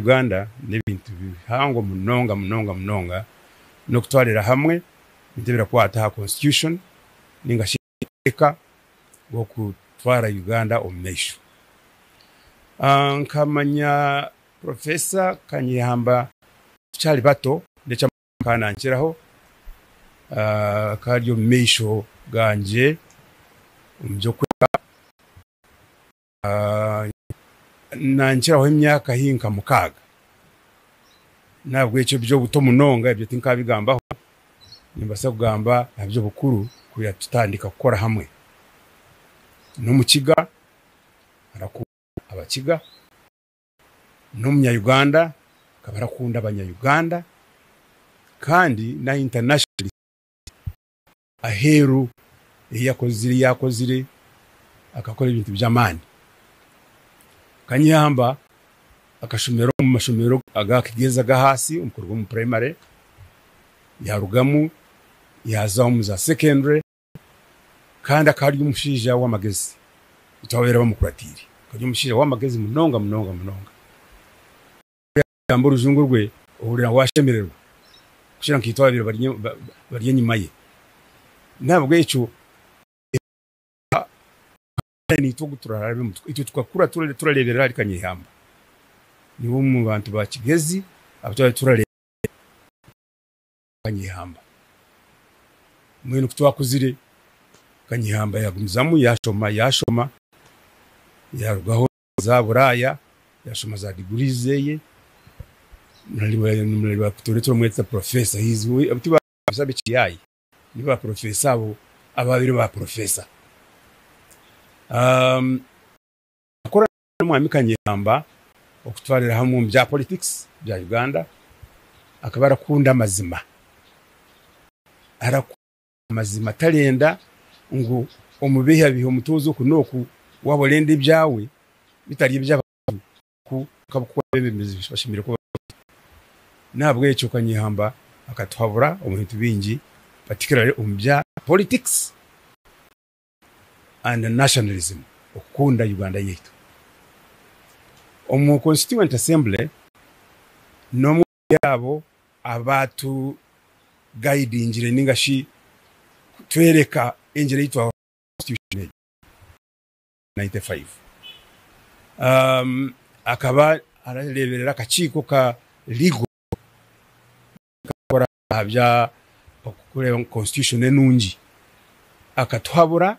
Uganda n'ebintu bihango munonga no kutwalira hamwe bitebera kwata ha constitution ninga shika go kutwara Uganda omesho. Nkamanya Professor Kanyihamba chali bato ndecha kana nchiraho karyo mesho ganje umjokwe nanchiraho imyaka hinka mukaga nabwo icyo byo buto munonga ibyo tinkabigambaho nimbasa kugamba nabyo bukuru kuya tutandika gukora hamwe no mukiga abakiga no munya-Uganda kabarakunda abanya-Uganda kandi na international aheru yakozire akakora ibintu by'amani. Kanyihamba akashomero mu mashomero agakigeza gahasi umukuru mu primary yarugamu yaza mu za secondary kandi akari umushija w'amagezi utawera bamukuratiri kajya umushija w'amagezi munonga yambo ruzungu rwe uhurira washemererwa kushira nkitwabira bari nyuma ye nabwo icyo ni tuguturarabe mutwe icyo twakura turarebera ari Kanyihamba niwo mu bantu ba Kigezi abatwa turareba Kanyihamba mwene kutwakuzire Kanyihamba yagumzamu yashoma yarugaho za Buraya yashoma za digurizeye nali ba tureto mwetsa professor hizwe abatiba basabe kiyayi niba professor abo ababiri ba professor akora mwami Kanyihamba okutwalira hamwe mu bya politics bya Uganda akabara kunda amazima amazima talenda ngo omubeha biho mutozo kunoku wabolenda ibyawe bitari by'abantu ku kabukwa bemeze bashimire ko nabwo icyo Kanyihamba akatwabura umuntu bingi particularly bya politics and nationalism okunda Uganda yetu omu constituent assembly no yabo abatu guide injire ningashi twereka injire yitwa constitution 95 akaba arareberera kachiko ka legal kora bya okukure constitution enungi akatwabura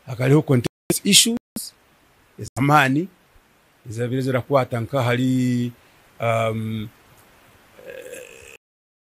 akaliho contest issues zamani izabirezera kwata nka hari